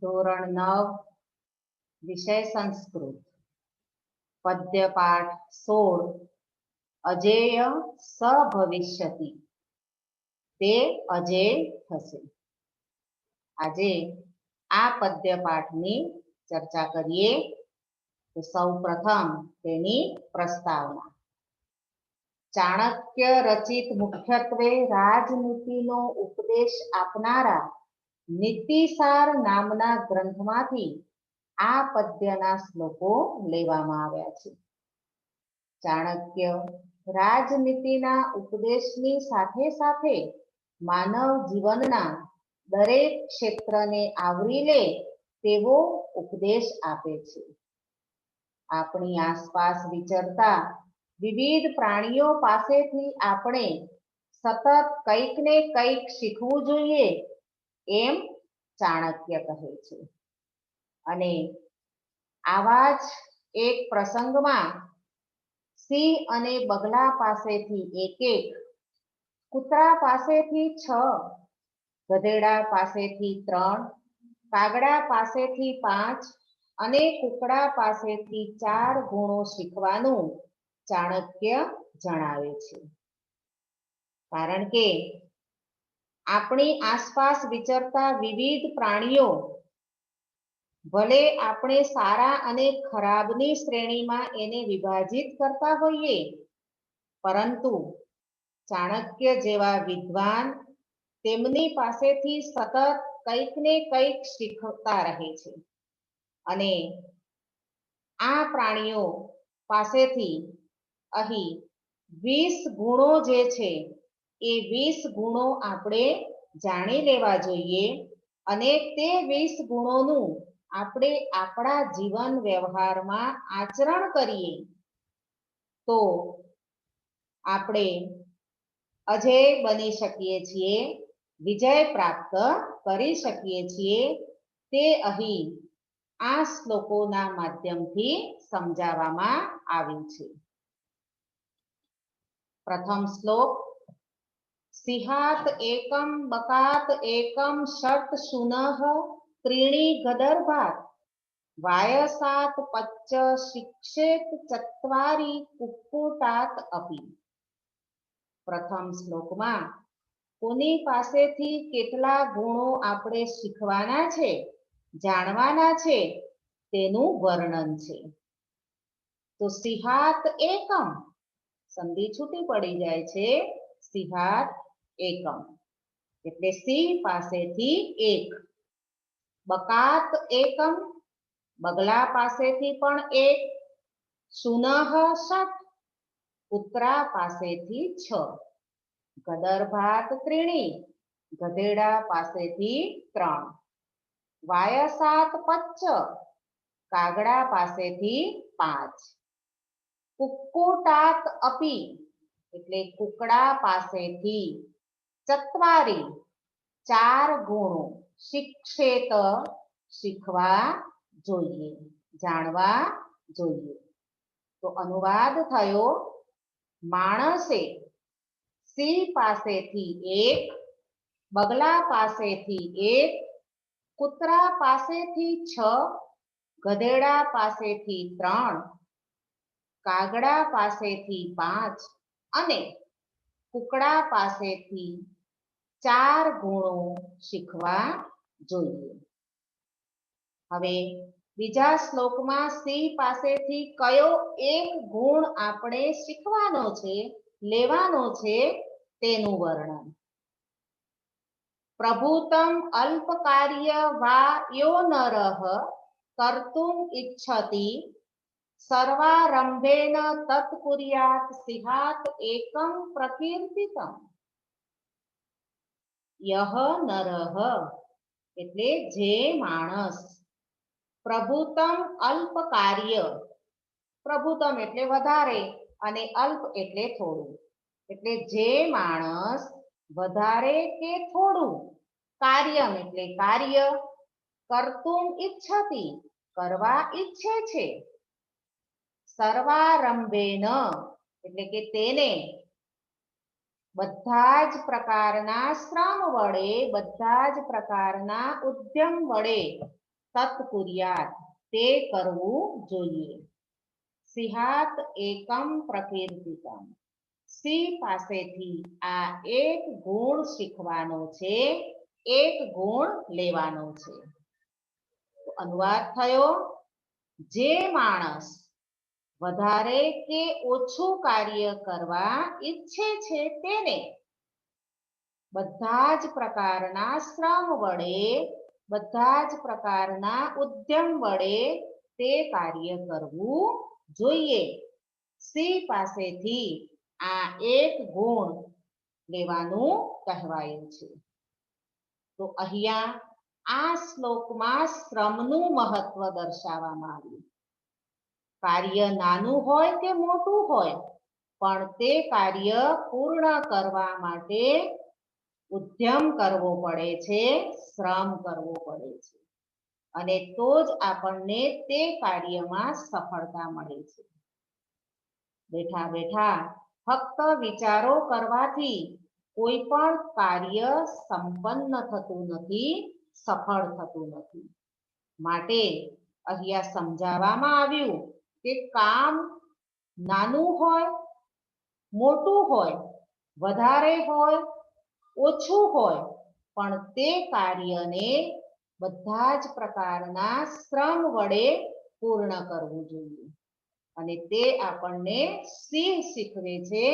ધોરણ 9 વિષય સંસ્કૃત પદ્ય પાઠ 16 અજેય સ ભવિષ્યતિ તે અજેય થશે। આજે આ પદ્ય પાઠની ચર્ચા કરીએ તો સૌ પ્રથમ તેની પ્રસ્તાવના। ચાણક્ય રચિત મુખ્યત્વે રાજનીતિનો ઉપદેશ આપનારા નીતિસાર નામના ગ્રંથમાંથી આ પદ્યના શ્લોકો લેવામાં આવ્યા છે। ચાણક્ય રાજનીતિના ઉપદેશની સાથે સાથે માનવ જીવનના દરેક ક્ષેત્રને આવરી લે તેવો ઉપદેશ આપે છે। આપણી આસપાસ વિચરતા વિવિધ પ્રાણીઓ પાસેથી આપણે સતત કંઈક ને કંઈક શીખવું જોઈએ એમ ચાણક્ય કહે છે। અને આવા જ એક પ્રસંગમાં સિંહ અને બગલા પાસેથી એક, કૂતરા પાસેથી 6, ગધેડા પાસેથી 3, કાગડા પાસેથી 5 અને કુકડા પાસેથી 4 ગુણો શીખવાનું ચાણક્ય જણાવે છે। કારણ કે આપણી આસપાસ વિચરતા વિવિધ પ્રાણીઓ ભલે આપણે સારા અને ખરાબની શ્રેણીમાં એને વિભાજિત કરતા હોઈએ, પરંતુ ચાણક્ય જેવા વિદ્વાન તેમની પાસેથી સતત કંઈક ને કંઈક શીખતા રહે છે। અને આ પ્રાણીઓ પાસેથી અહીં 20 ગુણો જે છે એ 20 ગુણો આપણે જાણી લેવા જોઈએ અને તે 20 ગુણોનું આપણે આપણા જીવન વ્યવહારમાં આચરણ કરીએ તો આપણે અજેય બની શકીએ છીએ, વિજય પ્રાપ્ત કરી શકીએ છીએ। તે અહીં આ શ્લોકોના માધ્યમથી સમજાવવામાં આવ્યું છે। પ્રથમ શ્લોક સિંહાત એકમ બકાત એકમ શર્ત શુનઃ ત્રીણી ગદર્ભાત વાયસાત પચ્ચ શિક્ષેત ચત્વારી કુક્કુટાત અપી। પ્રથમ શ્લોકમાં કોની પાસેથી કેટલા ગુણો આપણે શીખવાના છે, જાણવાના છે તેનું વર્ણન છે। તો સિંહાત એકમ, સંધિ છૂટી પડી જાય છે, સિંહાત એકમ એટલે સિંહ પાસેથી 1, બકાત એકમ બગલા પાસેથી પણ 1, શુનઃ ષટ કૂતરા પાસેથી 6, ગદર્ભાત ત્રીણી ગધેડા પાસેથી 3, વાયસાત પચ્ચ કાગડા પાસેથી 5, કુક્કુટાત અપી એટલે કુકડા પાસેથી ચત્વારી 4 ગુણો શિક્ષેત શીખવા જોઈએ, જાણવા જોઈએ। તો અનુવાદ થયો, માણસે સિંહ પાસેથી 1, બગલા પાસેથી 1, કૂતરા પાસેથી 6, ગધેડા પાસેથી 3, કાગડા પાસેથી 5 અને કુકડા પાસેથી 4 ગુણો શીખવા જોઈએ। હવે બીજા શ્લોકમાં સિંહ પાસેથી કયો એક ગુણ આપણે શીખવાનો છે, લેવાનો છે તેનું વર્ણન। પ્રભુતમ અલ્પકાર્ય વા યો નરઃ કર્તુમ ઇચ્છતિ સર્વારંભેન તત્કુર્યાત સિંહાત એકમ પ્રકીર્તિતમ। યહ નરઃ એટલે જે માણસ પ્રભુતમ અલ્પ કાર્ય, પ્રભુતમ એટલે વધારે અને અલ્પ એટલે થોડું, એટલે જે માણસ વધારે કે થોડું, કાર્યમ એટલે કાર્ય, કર્તુમ ઇચ્છતિ કરવા ઈચ્છે છે, સર્વારંભેન એટલે કે તેને બધા જ પ્રકારના શ્રમ વડે, બધા જ પ્રકારના ઉદ્યમ વડે તત કુર્યાત, તે કરવું જોઈએ. સિંહાત એકમ પ્રકીર્તિતમ, સિંહ પાસેથી આ એક ગુણ શીખવાનો છે, એક ગુણ લેવાનો છે. અનુવાદ થયો, જે માણસ વધારે કે ઓછું કાર્ય કરવા ઈચ્છે છે તેને બધા જ પ્રકારના શ્રમ વડે, બધા જ પ્રકારના ઉદ્યમ વડે તે કાર્ય કરવું જોઈએ. સિંહ પાસેથી આ એક ગુણ લેવાનું કહેવાયું છે. તો અહીંયા આ શ્લોકમાં શ્રમનું મહત્વ દર્શાવવામાં આવ્યું. કાર્ય નાનું હોય કે મોટું હોય, પણ તે કાર્ય પૂર્ણ કરવા માટે ઉદ્યમ કરવો પડે છે, શ્રમ કરવો પડે છે, અને તો જ આપણને તે કાર્યમાં સફળતા મળે છે. બેઠા બેઠા ફક્ત વિચારો કરવાથી કોઈ પણ કાર્ય સંપન્ન થતું નથી, સફળ થતું નથી. માટે અહીંયા સમજાવવામાં આવ્યું કે કામ નાનું હોય, મોટું હોય, વધારે હોય, ઓછું હોય, પણ તે કાર્યને બધા જ પ્રકારના શ્રમ વડે પૂર્ણ કરવું જોઈએ. અને તે આપણને સિંહ શીખવે છે,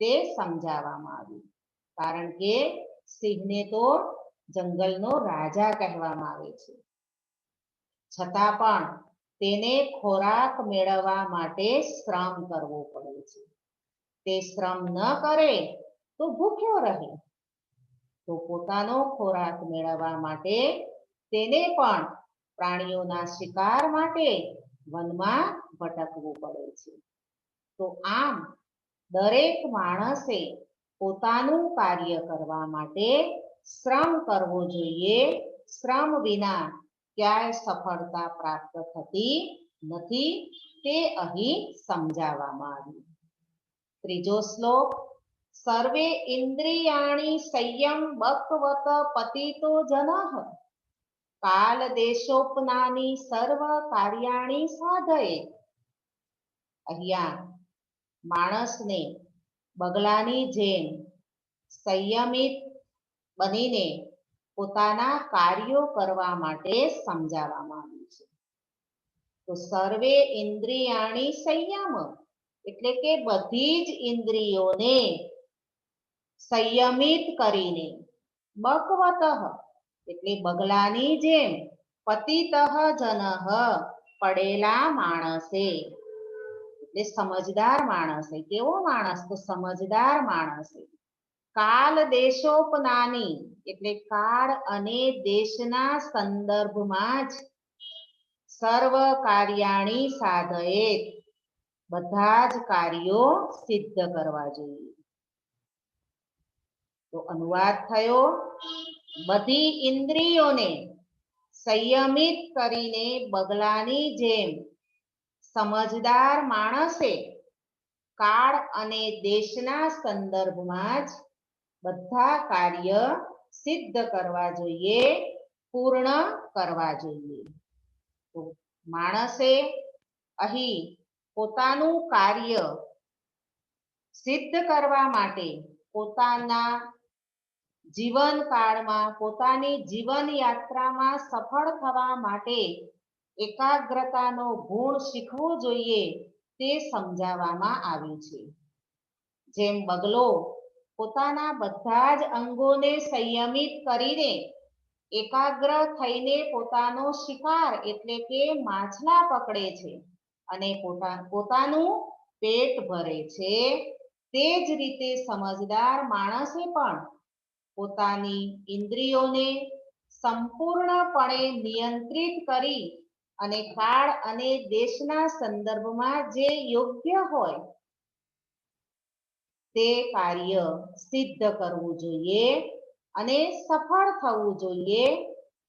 તે સમજાવવામાં આવ્યું. કારણ કે સિંહને તો જંગલનો રાજા કહેવામાં આવે છે. છતાં પણ તેને ખોરાક મેળવવા માટે શ્રમ કરવો પડે છે. તે શ્રમ ન કરે તો ભૂખ્યો રહે. તો પોતાનો ખોરાક મેળવવા માટે તેને પણ પ્રાણીઓના શિકાર માટે વનમાં ભટકવું પડે છે. તો આમ દરેક માણસે પોતાનું કાર્ય કરવા માટે શ્રમ કરવો જોઈએ. શ્રમ વિના ક્યાંય સફળતા પ્રાપ્ત થતી નથી, તે અહીં સમજાવવામાં આવ્યું. ત્રીજો શ્લોક, સર્વે ઇન્દ્રિયાણી સંયમ બકવત પતિતો જનઃ, કાલ દેશોપનાની સર્વ કાર્યાણી સાધયે. અહીંયા માણસને બગલાની જેમ સંયમિત બનીને પોતાના કાર્યો કરવા માટે સમજાવવામાં આવ્યું છે. તો સર્વે ઇન્દ્રિયાણી સંયમ એટલે કે બધી જ ઇન્દ્રિયોને સંયમિત કરીને, બકવતઃ એટલે બગલાની જેમ, પતિતઃ જનઃ પડેલા માણસે, એટલે સમજદાર માણસે. કેવો માણસ? તો સમજદાર માણસે. કાલ દેશોપનાની એટલે કાળ અને દેશના સંદર્ભમાં જ સર્વ કાર્યાણી સાધયેત, બધા જ કાર્યો સિદ્ધ કરવા જોઈએ. તો અનુવાદ થયો, બધી ઇન્દ્રિયોને સંયમિત કરીને બગલાની જેમ સમજદાર માણસે કાળ અને દેશના સંદર્ભમાં જ બધા કાર્ય સિદ્ધ કરવા જોઈએ, પૂર્ણ કરવા જોઈએ. તો માણસે અહીં પોતાનું કાર્ય સિદ્ધ કરવા માટે પોતાના જીવનકાળમાં, પોતાની જીવન યાત્રામાં સફળ થવા માટે એકાગ્રતાનો ગુણ શીખવો જોઈએ, તે સમજાવવામાં આવ્યું છે. જેમ બગલો પોતાના બધા જ અંગોને સંયમિત કરીને એકાગ્ર થઈને પોતાનો શિકાર એટલે કે માછલા પકડે છે અને પોતાનું પેટ ભરે છે, તે જ રીતે સમજદાર માણસે પણ પોતાની ઇન્દ્રિયોને સંપૂર્ણપણે નિયંત્રિત કરી અને કાળ અને દેશના સંદર્ભમાં જે યોગ્ય હોય તે કાર્ય સિદ્ધ કરવું જોઈએ અને સફળ થવું જોઈએ,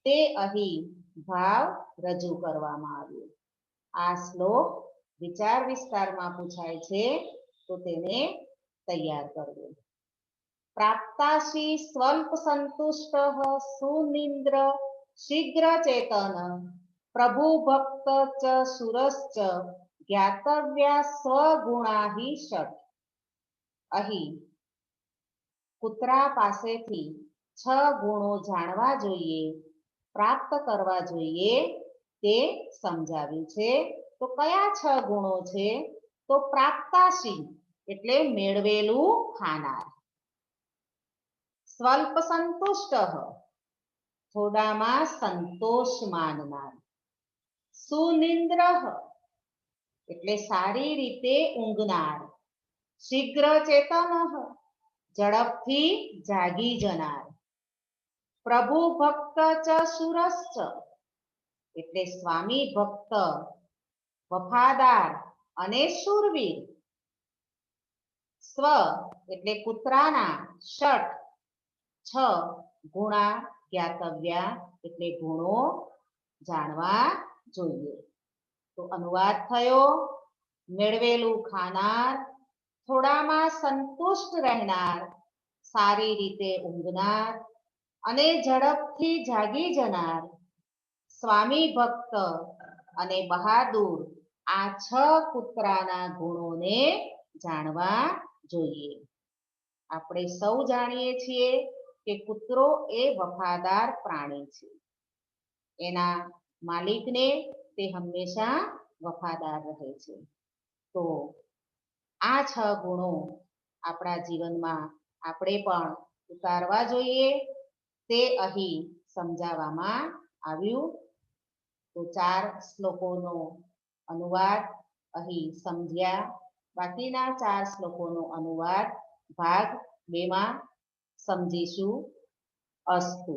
તે અહીં ભાવ રજૂ કરવામાં આવ્યો. આ શ્લોક વિચાર વિસ્તારમાં પૂછાય છે, તો તેને તૈયાર કરવો. પ્રાપ્તાસી સ્વલ્પ સંતુષ્ટ સુનિદ્ર શીઘ્ર ચેતન પ્રભુ ભક્ત ચ સુરશ્ચ જ્ઞાતવ્યા સ્વગુણા હિ ષટ. અહીં કૂતરા પાસેથી 6 ગુણો જાણવા જોઈએ, પ્રાપ્ત કરવા જોઈએ તે સમજાવ્યું છે. તો કયા 6 ગુણો છે? તો પ્રાપ્તાશી એટલે મેળવેલું ખાનાર, સ્વલ્પ સંતુષ્ટ થોડામાં સંતોષ માનનાર, સુનિંદ્ર એટલે સારી રીતે ઊંઘનાર, શીઘ્ર ચેતન ઝડપથી જાગી જનાર, પ્રભુ ભક્ત ચ સુરશ્ચ એટલે સ્વામી ભક્ત, વફાદાર અને શૂરવીર, સ્વ એટલે કૂતરાના, ષટ 6 ગુણા જ્ઞાતવ્યા એટલે ગુણો જાણવા જોઈએ. તો અનુવાદ થયો, મેળવેલું ખાનાર, થોડામાં સંતુષ્ટ રહેનાર, સારી રીતે ઊંઘનાર અને ઝડપથી જાગી જનાર, સ્વામી ભક્ત અને બહાદુર, આ 6 કૂતરાના ગુણોને જાણવા જોઈએ. આપણે સૌ જાણીએ છીએ કે કૂતરો એ વફાદાર પ્રાણી છે. એના માલિકને તે હંમેશા વફાદાર રહે છે. તો આ 6 ગુણો આપણા જીવનમાં આપણે પણ ઉતારવા જોઈએ, તે અહીં સમજાવવામાં આવ્યું. તો 4 શ્લોકોનો અનુવાદ અહીં સમજ્યા. બાકીના 4 શ્લોકોનો અનુવાદ ભાગ 2માં સમજીશું. અસ્તુ.